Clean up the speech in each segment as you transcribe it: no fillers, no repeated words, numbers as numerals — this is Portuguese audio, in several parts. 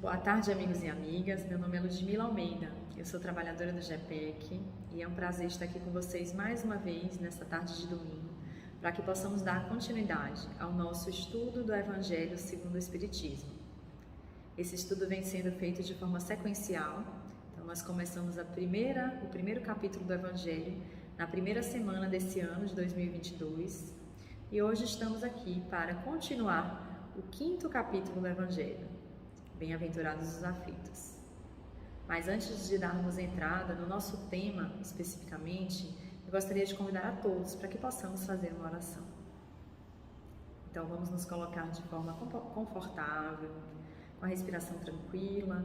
Boa tarde, amigos e amigas. Meu nome é Ludmila Almeida. Eu sou trabalhadora do GPEC e é um prazer estar aqui com vocês mais uma vez nesta tarde de domingo para que possamos dar continuidade ao nosso estudo do Evangelho segundo o Espiritismo. Esse estudo vem sendo feito de forma sequencial. Então, nós começamos o primeiro capítulo do Evangelho na primeira semana desse ano de 2022 e hoje estamos aqui para continuar o quinto capítulo do Evangelho. Bem-aventurados os aflitos. Mas antes de darmos entrada no nosso tema especificamente, eu gostaria de convidar a todos para que possamos fazer uma oração. Então vamos nos colocar de forma confortável, com a respiração tranquila.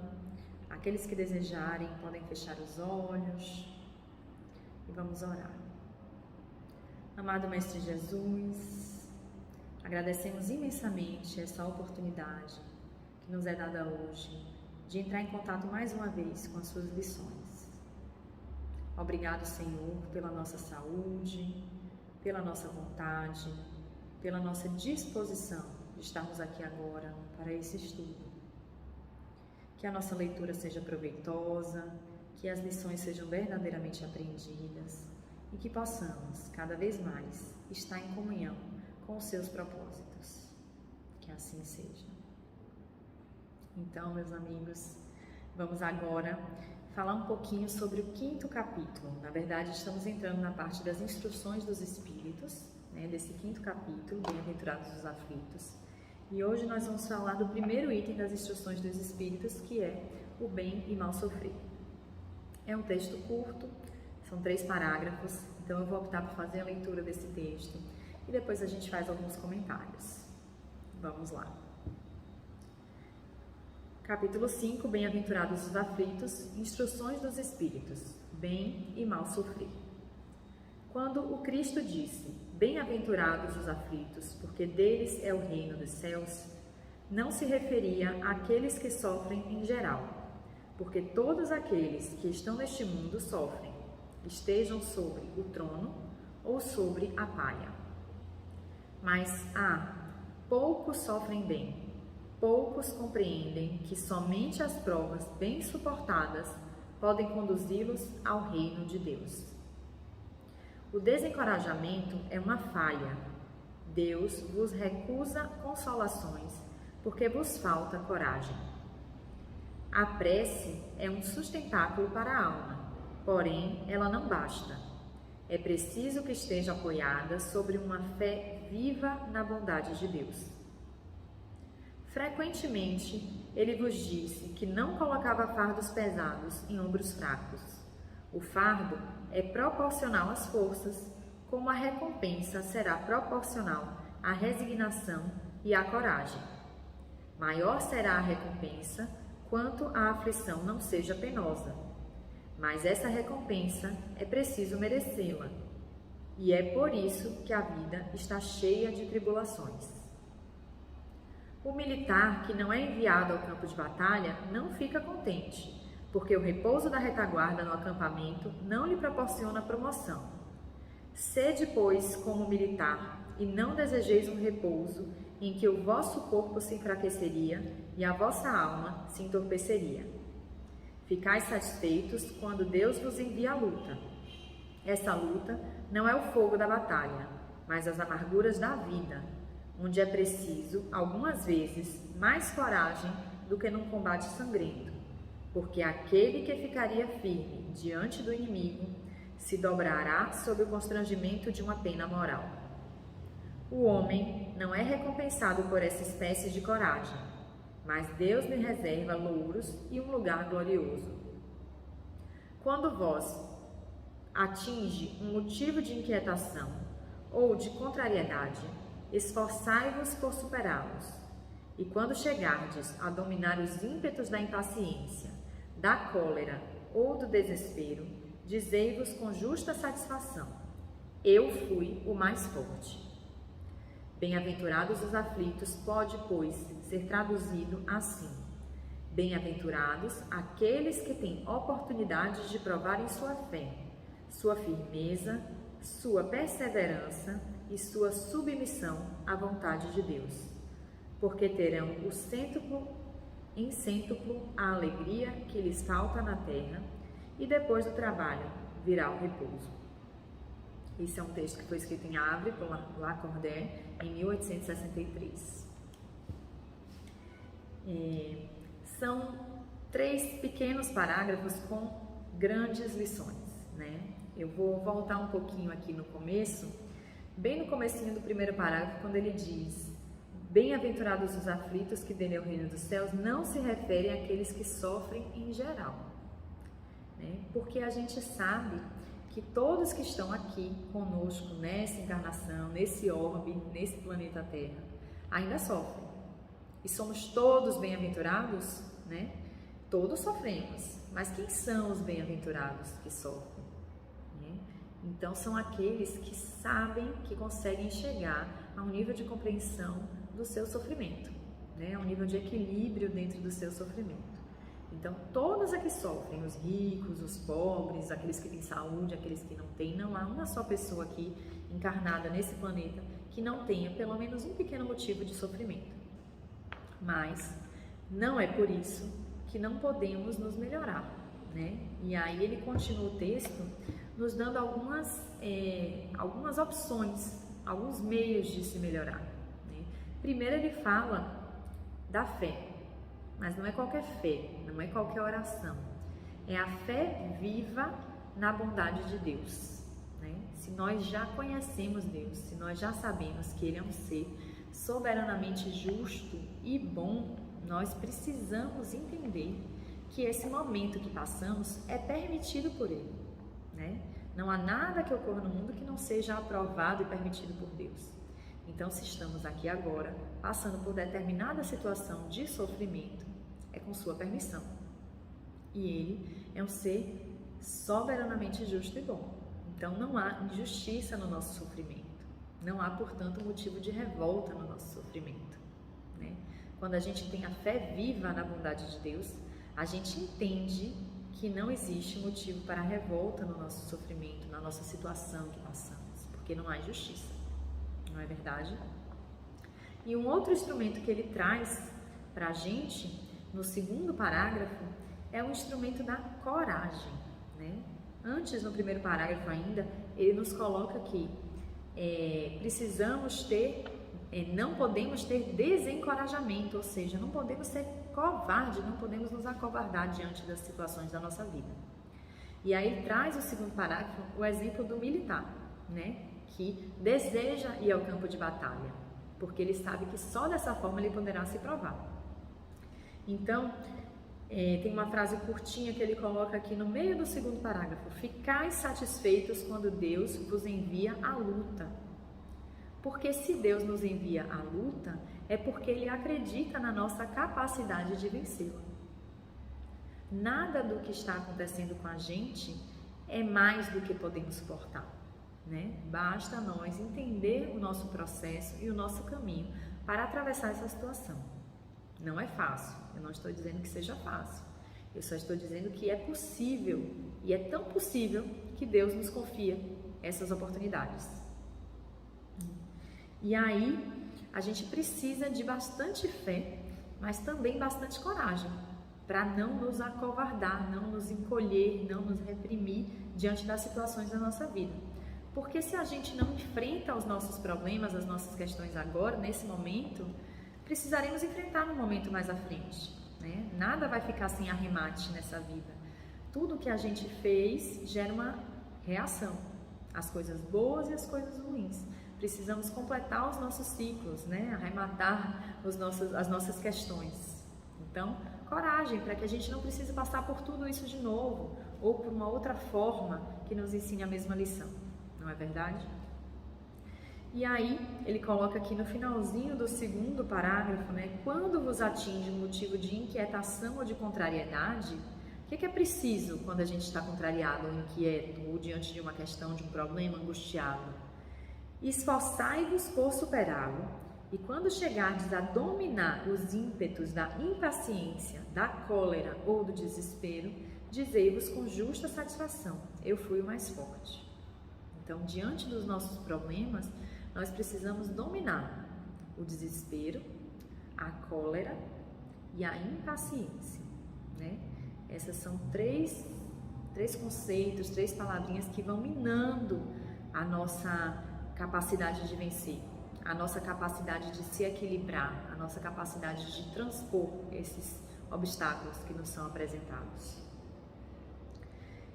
Aqueles que desejarem podem fechar os olhos e vamos orar. Amado Mestre Jesus, agradecemos imensamente essa oportunidade que nos é dada hoje, de entrar em contato mais uma vez com as suas lições. Obrigado, Senhor, pela nossa saúde, pela nossa vontade, pela nossa disposição de estarmos aqui agora para esse estudo. Que a nossa leitura seja proveitosa, que as lições sejam verdadeiramente aprendidas e que possamos, cada vez mais, estar em comunhão com os seus propósitos. Que assim seja. Então, meus amigos, vamos agora falar um pouquinho sobre o quinto capítulo. Na verdade, estamos entrando na parte das instruções dos Espíritos, desse quinto capítulo, Bem-aventurados os aflitos. E hoje nós vamos falar do primeiro item das instruções dos Espíritos, que é o bem e mal sofrer. É um texto curto, são 3 parágrafos, então eu vou optar por fazer a leitura desse texto e depois a gente faz alguns comentários. Vamos lá. Capítulo 5, Bem-aventurados os aflitos, instruções dos Espíritos, bem e mal sofrer. Quando o Cristo disse, bem-aventurados os aflitos, porque deles é o reino dos céus, não se referia àqueles que sofrem em geral, porque todos aqueles que estão neste mundo sofrem, estejam sobre o trono ou sobre a paia. Mas, poucos sofrem bem. Poucos compreendem que somente as provas bem suportadas podem conduzi-los ao reino de Deus. O desencorajamento é uma falha. Deus vos recusa consolações porque vos falta coragem. A prece é um sustentáculo para a alma, porém ela não basta. É preciso que esteja apoiada sobre uma fé viva na bondade de Deus. Frequentemente, ele vos disse que não colocava fardos pesados em ombros fracos. O fardo é proporcional às forças, como a recompensa será proporcional à resignação e à coragem. Maior será a recompensa quanto a aflição não seja penosa, mas essa recompensa é preciso merecê-la, e é por isso que a vida está cheia de tribulações. O militar que não é enviado ao campo de batalha não fica contente, porque o repouso da retaguarda no acampamento não lhe proporciona promoção. Sede, pois, como militar, e não desejeis um repouso em que o vosso corpo se enfraqueceria e a vossa alma se entorpeceria. Ficais satisfeitos quando Deus vos envia a luta. Essa luta não é o fogo da batalha, mas as amarguras da vida, onde é preciso, algumas vezes, mais coragem do que num combate sangrento, porque aquele que ficaria firme diante do inimigo se dobrará sob o constrangimento de uma pena moral. O homem não é recompensado por essa espécie de coragem, mas Deus lhe reserva louros e um lugar glorioso. Quando vós atinge um motivo de inquietação ou de contrariedade, esforçai-vos por superá-los, e quando chegardes a dominar os ímpetos da impaciência, da cólera ou do desespero, dizei-vos com justa satisfação, eu fui o mais forte. Bem-aventurados os aflitos pode, pois, ser traduzido assim, bem-aventurados aqueles que têm oportunidades de provarem sua fé, sua firmeza, sua perseverança e sua submissão à vontade de Deus, porque terão o cêntuplo em cêntuplo a alegria que lhes falta na terra, e depois do trabalho virá o repouso. Esse é um texto que foi escrito em Havre por Lacordaire em 1863. São 3 pequenos parágrafos com grandes lições, né? Eu vou voltar um pouquinho aqui no começo, bem no comecinho do primeiro parágrafo, quando ele diz: bem-aventurados os aflitos, que dele é o reino dos céus, não se refere àqueles que sofrem em geral, né? Porque a gente sabe que todos que estão aqui conosco nessa encarnação, nesse orbe, nesse planeta Terra, ainda sofrem. E somos todos bem-aventurados, né? Todos sofremos, mas quem são os bem-aventurados que sofrem? Né? Então são aqueles que sabem, que conseguem chegar a um nível de compreensão do seu sofrimento, né? A um nível de equilíbrio dentro do seu sofrimento. Então, todos aqui sofrem, os ricos, os pobres, aqueles que têm saúde, aqueles que não têm. Não há uma só pessoa aqui encarnada nesse planeta que não tenha pelo menos um pequeno motivo de sofrimento. Mas não é por isso que não podemos nos melhorar, né? E aí ele continua o texto nos dando algumas opções, alguns meios de se melhorar, né? Primeiro ele fala da fé. Mas não é qualquer fé, não é qualquer oração. É a fé viva na bondade de Deus, né? Se nós já conhecemos Deus, se nós já sabemos que Ele é um ser soberanamente justo e bom, nós precisamos entender que esse momento que passamos é permitido por Ele, né? Não há nada que ocorra no mundo que não seja aprovado e permitido por Deus. Então, se estamos aqui agora, passando por determinada situação de sofrimento, é com sua permissão. E Ele é um ser soberanamente justo e bom. Então, não há injustiça no nosso sofrimento. Não há, portanto, motivo de revolta no nosso sofrimento, né? Quando a gente tem a fé viva na bondade de Deus, a gente entende que não existe motivo para revolta no nosso sofrimento, na nossa situação que passamos, porque não há injustiça. Não é verdade? E um outro instrumento que ele traz para a gente, no segundo parágrafo, é o instrumento da coragem, né? Antes, no primeiro parágrafo ainda, ele nos coloca que não podemos ter desencorajamento, ou seja, não podemos ser covardes, não podemos nos acovardar diante das situações da nossa vida. E aí ele traz o segundo parágrafo, o exemplo do militar, né? Que deseja ir ao campo de batalha, porque ele sabe que só dessa forma ele poderá se provar. Então, tem uma frase curtinha que ele coloca aqui no meio do segundo parágrafo: ficai satisfeitos quando Deus vos envia a luta. Porque se Deus nos envia a luta, é porque Ele acredita na nossa capacidade de vencê-la. Nada do que está acontecendo com a gente é mais do que podemos suportar, né? Basta nós entender o nosso processo e o nosso caminho para atravessar essa situação. Não é fácil, eu não estou dizendo que seja fácil, eu só estou dizendo que é possível, e é tão possível que Deus nos confia essas oportunidades. E aí, a gente precisa de bastante fé, mas também bastante coragem, para não nos acovardar, não nos encolher, não nos reprimir diante das situações da nossa vida. Porque se a gente não enfrenta os nossos problemas, as nossas questões agora, nesse momento, precisaremos enfrentar no momento mais à frente, né? Nada vai ficar sem arremate nessa vida. Tudo que a gente fez gera uma reação, as coisas boas e as coisas ruins. Precisamos completar os nossos ciclos, né? Arrematar as nossas questões. Então, coragem, para que a gente não precise passar por tudo isso de novo, ou por uma outra forma que nos ensine a mesma lição. Não é verdade? E aí, ele coloca aqui no finalzinho do segundo parágrafo, né? Quando vos atinge um motivo de inquietação ou de contrariedade, o que é preciso quando a gente está contrariado ou inquieto, ou diante de uma questão, de um problema, angustiado? Esforçai-vos por superá-lo, e quando chegardes a dominar os ímpetos da impaciência, da cólera ou do desespero, dizei-vos com justa satisfação: eu fui o mais forte. Então, diante dos nossos problemas, nós precisamos dominar o desespero, a cólera e a impaciência, né? Essas são três conceitos, três palavrinhas que vão minando a nossa capacidade de vencer, a nossa capacidade de se equilibrar, a nossa capacidade de transpor esses obstáculos que nos são apresentados.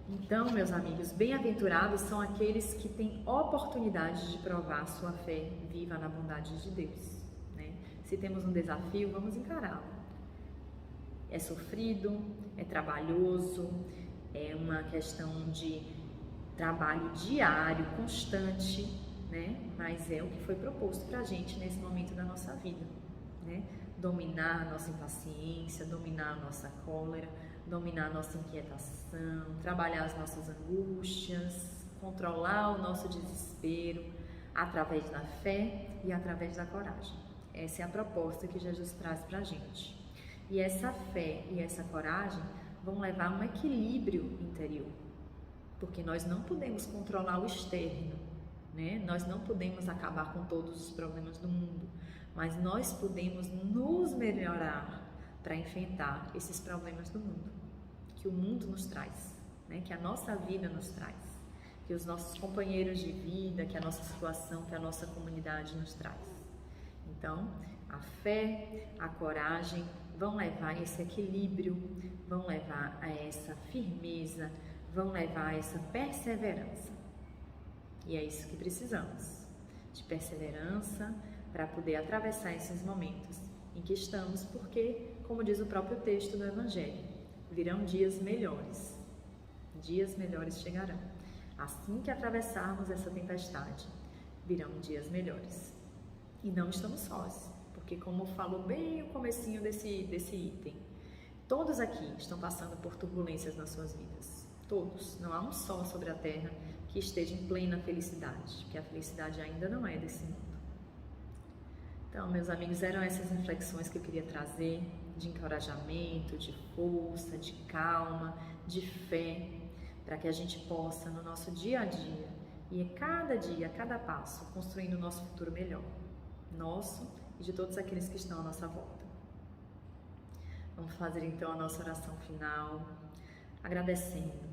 Então, meus amigos, bem-aventurados são aqueles que têm oportunidade de provar sua fé viva na bondade de Deus, né? Se temos um desafio, vamos encará-lo. É sofrido, é trabalhoso, é uma questão de trabalho diário, constante, né? Mas é o que foi proposto para a gente nesse momento da nossa vida, né? Dominar a nossa impaciência, dominar a nossa cólera, dominar a nossa inquietação, trabalhar as nossas angústias, controlar o nosso desespero através da fé e através da coragem. Essa é a proposta que Jesus traz para a gente. E essa fé e essa coragem vão levar a um equilíbrio interior, porque nós não podemos controlar o externo, né? Nós não podemos acabar com todos os problemas do mundo, mas nós podemos nos melhorar para enfrentar esses problemas do mundo, que o mundo nos traz, né? Que a nossa vida nos traz, que os nossos companheiros de vida, que a nossa situação, que a nossa comunidade nos traz. Então, a fé, a coragem vão levar a esse equilíbrio, vão levar a essa firmeza, vão levar a essa perseverança. E é isso que precisamos, de perseverança para poder atravessar esses momentos em que estamos, porque, como diz o próprio texto do Evangelho, virão dias melhores chegarão. Assim que atravessarmos essa tempestade, virão dias melhores. E não estamos sós, porque como falou bem o comecinho desse item, todos aqui estão passando por turbulências nas suas vidas. Todos, não há um só sobre a terra que esteja em plena felicidade, porque a felicidade ainda não é desse mundo. Então, meus amigos, eram essas reflexões que eu queria trazer, de encorajamento, de força, de calma, de fé, para que a gente possa, no nosso dia a dia, e a cada dia, a cada passo, construindo o nosso futuro melhor, nosso e de todos aqueles que estão à nossa volta. Vamos fazer então a nossa oração final, agradecendo.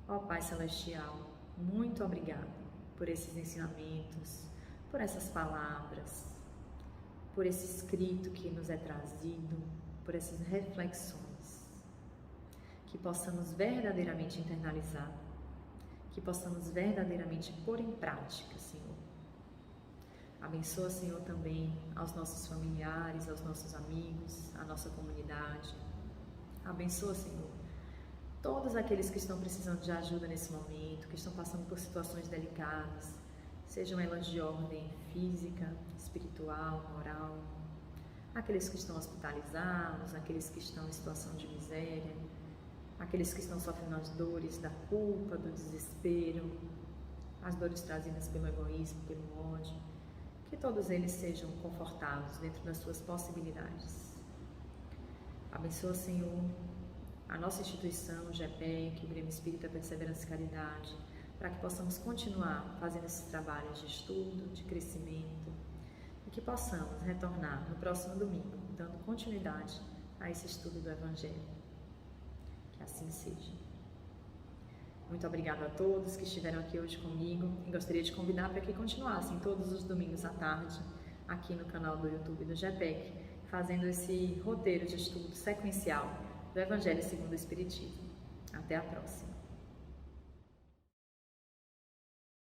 Ó Pai Celestial, muito obrigado por esses ensinamentos, por essas palavras, por esse escrito que nos é trazido, por essas reflexões, que possamos verdadeiramente internalizar, que possamos verdadeiramente pôr em prática, Senhor. Abençoa, Senhor, também aos nossos familiares, aos nossos amigos, à nossa comunidade. Abençoa, Senhor, todos aqueles que estão precisando de ajuda nesse momento, que estão passando por situações delicadas, sejam elas de ordem física, espiritual, moral, aqueles que estão hospitalizados, aqueles que estão em situação de miséria, aqueles que estão sofrendo as dores da culpa, do desespero, as dores trazidas pelo egoísmo, pelo ódio, que todos eles sejam confortados dentro das suas possibilidades. Abençoa, Senhor, a nossa instituição, o GEPEC, o Grêmio Espírita Perseverança e Caridade, para que possamos continuar fazendo esses trabalhos de estudo, de crescimento, e que possamos retornar no próximo domingo, dando continuidade a esse estudo do Evangelho. Que assim seja. Muito obrigada a todos que estiveram aqui hoje comigo e gostaria de convidar para que continuassem todos os domingos à tarde aqui no canal do YouTube do GEPEC, fazendo esse roteiro de estudo sequencial do Evangelho segundo o Espiritismo. Até a próxima!